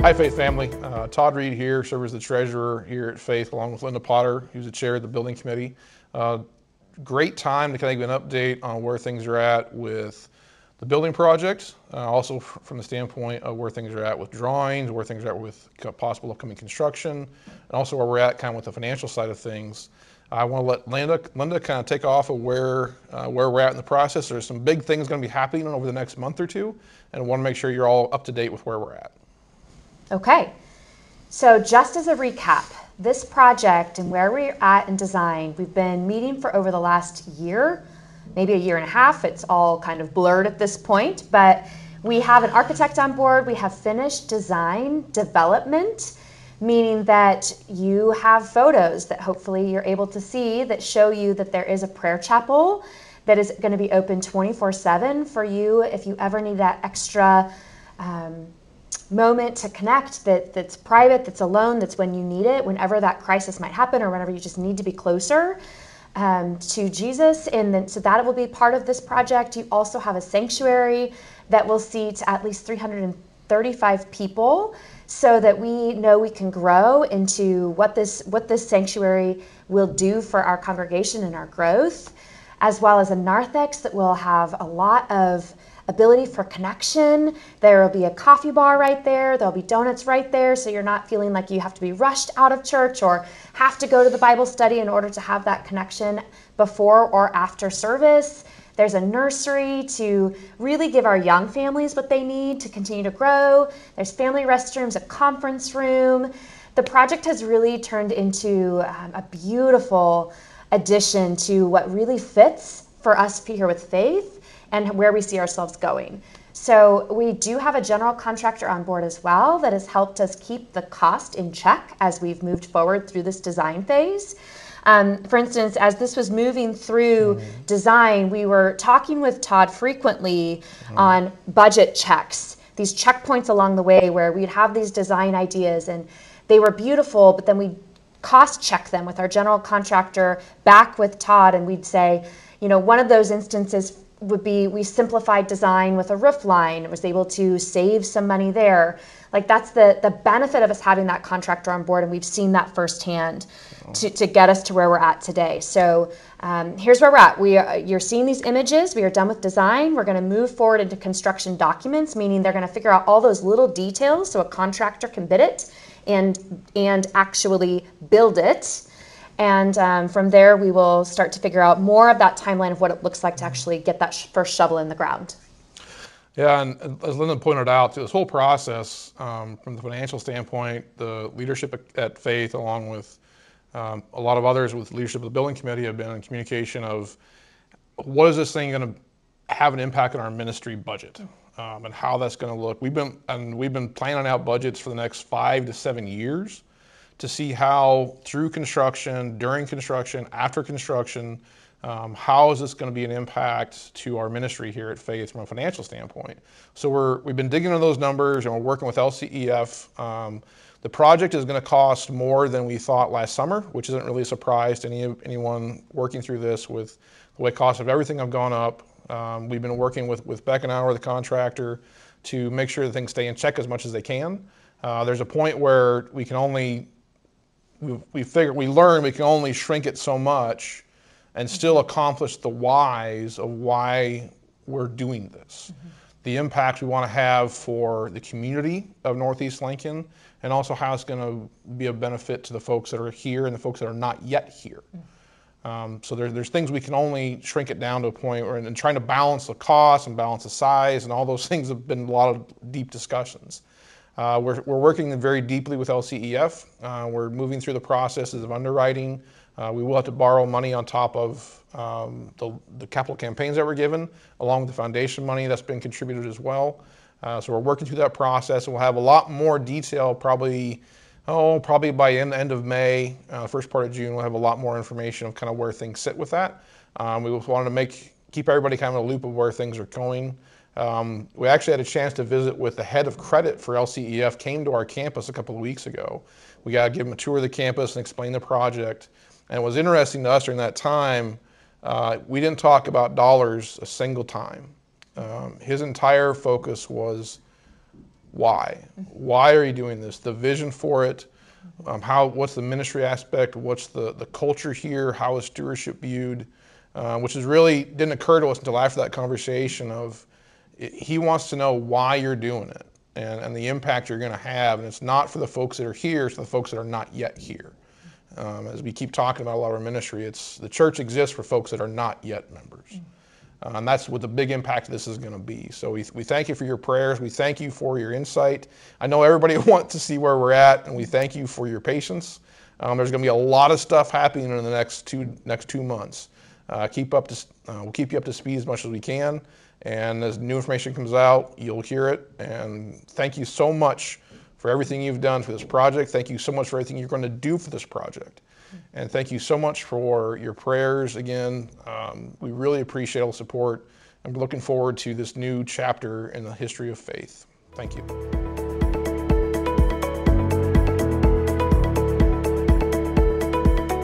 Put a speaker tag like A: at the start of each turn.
A: Hi Faith family, Todd Reed here, serves as the treasurer here at Faith along with Linda Potter, who's the chair of the building committee. Great time to kind of give an update on where things are at with the building project, also from the standpoint of where things are at with drawings, where things are at with possible upcoming construction, and also where we're at kind of with the financial side of things. I want to let Linda kind of take off of where we're at in the process. There's some big things going to be happening over the next month or two, and I want to make sure you're all up to date with where we're at.
B: Okay, so just as a recap, this project and where we're at in design, we've been meeting for over the last year, maybe a year and a half. It's all kind of blurred at this point, but we have an architect on board. We have finished design development, meaning that you have photos that hopefully you're able to see that show you that there is a prayer chapel that is going to be open 24/7 for you if you ever need that extra moment to connect, that's private, that's alone, that's when you need it, whenever that crisis might happen or whenever you just need to be closer to Jesus. And then, so that will be part of this project. You also have a sanctuary that will seat at least 335 people so that we know we can grow into what this sanctuary will do for our congregation and our growth, as well as a narthex that will have a lot of ability for connection. There will be a coffee bar right there. There'll be donuts right there, so you're not feeling like you have to be rushed out of church or have to go to the Bible study in order to have that connection before or after service. There's a nursery to really give our young families what they need to continue to grow. There's family restrooms, a conference room. The project has really turned into a beautiful addition to what really fits for us here with Faith and where we see ourselves going. So we do have a general contractor on board as well that has helped us keep the cost in check as we've moved forward through this design phase. For instance, as this was moving through design, we were talking with Todd frequently on budget checks, these checkpoints along the way where we'd have these design ideas and they were beautiful, but then we'd cost check them with our general contractor back with Todd, and we'd say, you know, one of those instances would be we simplified design with a roof line. It was able to save some money there. Like, that's the benefit of us having that contractor on board, and we've seen that firsthand to get us to where we're at today. So here's where we're at. You're seeing these images. We are done with design. We're going to move forward into construction documents, meaning they're going to figure out all those little details so a contractor can bid it and actually build it. And from there, we will start to figure out more of that timeline of what it looks like to actually get that first shovel in the ground.
A: Yeah, and as Linda pointed out, this whole process, from the financial standpoint, the leadership at Faith, along with a lot of others with leadership of the building committee, have been in communication of what is this thing going to have an impact on our ministry budget, and how that's going to look. We've been planning out budgets for the next 5 to 7 years to see how through construction, during construction, after construction, how is this going to be an impact to our ministry here at Faith from a financial standpoint. So we've been digging into those numbers and we're working with LCEF. The project is going to cost more than we thought last summer, which isn't really a surprise to anyone working through this with the way costs of everything have gone up. We've been working with Beckenauer, the contractor, to make sure that things stay in check as much as they can. There's a point where we can only we learn we can only shrink it so much and still accomplish the whys of why we're doing this. The impact we want to have for the community of Northeast Lincoln, and also how it's going to be a benefit to the folks that are here and the folks that are not yet here. So there's things we can only shrink it down to a point where, and trying to balance the cost and balance the size and all those things have been a lot of deep discussions. We're working very deeply with LCEF. We're moving through the processes of underwriting. We will have to borrow money on top of the capital campaigns that were given, along with the foundation money that's been contributed as well. So we're working through that process, and we'll have a lot more detail probably by end of May, first part of June. We'll have a lot more information of kind of where things sit with that. We wanted to keep everybody kind of in a loop of where things are going. We actually had a chance to visit with the head of credit for LCEF, came to our campus a couple of weeks ago. We got to give him a tour of the campus and explain the project. And it was interesting to us during that time, we didn't talk about dollars a single time. His entire focus was why. Why are you doing this? The vision for it. What's the ministry aspect? What's the culture here? How is stewardship viewed? Which is really didn't occur to us until after that conversation of he wants to know why you're doing it and the impact you're going to have. And it's not for the folks that are here, it's for the folks that are not yet here. As we keep talking about a lot of our ministry, the church exists for folks that are not yet members. And that's what the big impact of this is going to be. So we thank you for your prayers. We thank you for your insight. I know everybody wants to see where we're at, and we thank you for your patience. There's going to be a lot of stuff happening in the next two months. We'll keep you up to speed as much as we can. And as new information comes out, you'll hear it. And thank you so much for everything you've done for this project. Thank you so much for everything you're going to do for this project. And thank you so much for your prayers again. We really appreciate all the support. I'm looking forward to this new chapter in the history of faith. Thank you.